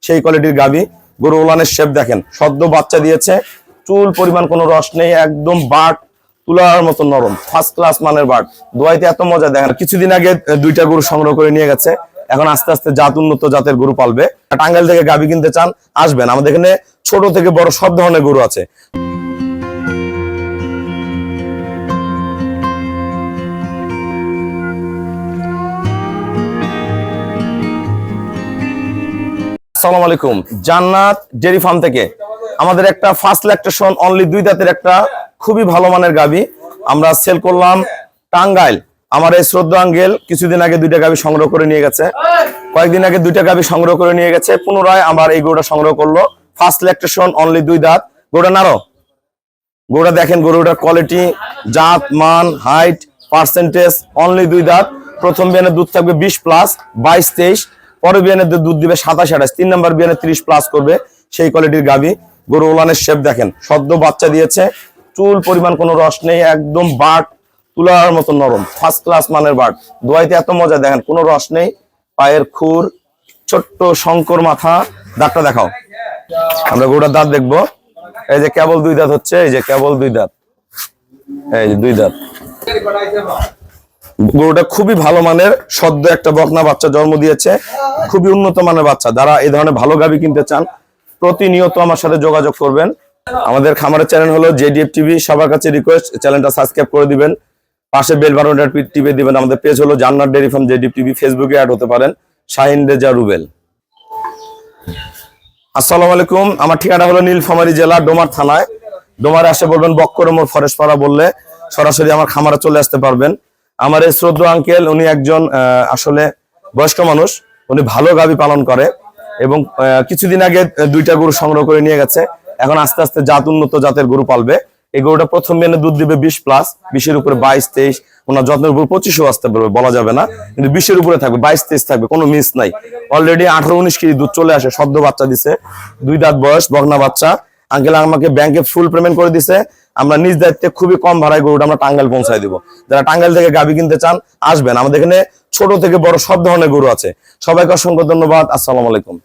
সেই কোয়ালিটির গাভী। গরু ওলানের শেপ দেখেন, সদ্য বাচ্চা দিয়েছে, চুল পরিমাণ কোনো রস নেই, একদম বাট তুলার মতো নরম, ফার্স্ট ক্লাস মানের বাট। দোয়াইতে এত মজা দেখেন। কিছুদিন আগে 2টা গরু সংগ্রহ করে নিয়ে গেছে, এখন আস্তে আস্তে উন্নত জাতের গরু পালবে। টাঙ্গাইল থেকে গাভী কিনতে চান আসবেন, আমাদের এখানে ছোট থেকে বড় সব ধরনের গরু আছে। আসসালামু আলাইকুম, জান্নাত ডেয়ারি ফার্ম থেকে আমাদের একটা ফার্স্ট ল্যাকটেশন অনলি 2 দাঁতের একটা খুবই ভালো মানের গাভী আমরা সেল করলাম টাঙ্গাইল। আমার এই শ্রদ্ধা আঙ্কেল কিছুদিন আগে 2টা গাভী সংগ্রহ করে নিয়ে গেছে, কয়েকদিন আগে 2টা গাভী সংগ্রহ করে নিয়ে গেছে, পুনরায় আমার এই গরুটা সংগ্রহ করলো। ফার্স্ট ল্যাকটেশন অনলি 2 দাঁত। গরুটা নারো, গরুটা দেখেন, গরুটার কোয়ালিটি, জাত, মান, হাইট, পার্সেন্টেজ। অনলি 2 দাঁত। প্রথম বিয়ানের দুধ থাকবে 20+, 22-23। পরে বিয়ানের দুধ দিবে 27-28। 3 নম্বর বিয়ানে 30+ করবে, সেই কোয়ালিটির গাভী। গরু ওলানের শেপ দেখেন, সদ্য বাচ্চা দিয়েছে, চুল পরিমাণ কোনো রস নেই, একদম বাট তুলার মতো নরম, ফার্স্ট ক্লাস মানের বাট। দোয়াইতে এত মজা দেখেন, কোনো রস নেই। পায়ের খুর, ছোট্ট শঙ্কর মাথা। দাঁতটা দেখাও, আমরা গরুটার দাঁত দেখবো। এই যে কেবল 2 দাঁত হচ্ছে, এই যে কেবল 2 দাঁত, এই যে 2 দাঁত। গরুটা খুবই ভালো মানের, সদ্য একটা বকনা বাচ্চা জন্ম দিয়েছে, খুবই উন্নত মানের বাচ্চা। যারা এই ধরনের ভালো গাভী কিনতে চান প্রতিনিয়ত আমার সাথে যোগাযোগ করবেন। আমাদের খামারের চ্যানেল হলো জেডিএফ টিভি। সবার কাছে রিকোয়েস্ট, চ্যানেলটা সাবস্ক্রাইব করে দিবেন, পাশে বেল বাটনটা টিপে দিবেন। আমাদের পেজ হলো জান্নাত ডেয়ারি ফার্ম জেডিএফ টিভি। ফেসবুকে অ্যাড হতে পারেন, শাহিন রেজা রুবেল। আসসালামু আলাইকুম, আমার ঠিকানা হলো নীলফামারী জেলা ডোমার থানায়। ডোমারে আসে বলবেন বক্করমোর ফরেস্ট পাড়া বললে সরাসরি আমার খামারে চলে আসতে পারবেন। আমার এই শ্রদ্ধা আঙ্কেল, উনি একজন আসলে বয়স্ক মানুষ, উনি ভালো গাভী পালন করে এবং কিছুদিন আগে 2টা গরু সংগ্রহ করে নিয়ে গেছে, এখন আস্তে আস্তে উন্নত জাতের গরু পালবে। এই গরুটা প্রথম বিয়ানে দুধ দিবে 20+, 20-এর উপরে 22-23। ওনার যত্নের উপর 25ও আসতে পারবে, বলা যাবে না, কিন্তু 20-এর উপরে থাকবে, 22-23 থাকবে, কোনো মিস নাই। অলরেডি 18-19 কেজি দুধ চলে আসে, সদ্য বাচ্চা দিছে, 2 দাঁত বয়স, বকনা বাচ্চা। আঙ্কেল আমাকে ব্যাংকে ফুল পেমেন্ট করে দিছে, আমরা নিজ দায়িত্বে খুবই কম ভাড়ায় গরুটা আমরা টাঙ্গাইল পৌঁছায় দিব। যারা টাঙ্গাইল থেকে গাভী কিনতে চান আসবেন, আমাদের এখানে ছোট থেকে বড় সব ধরনের গরু আছে। সবাইকে অসংখ্য ধন্যবাদ। আসসালামু আলাইকুম।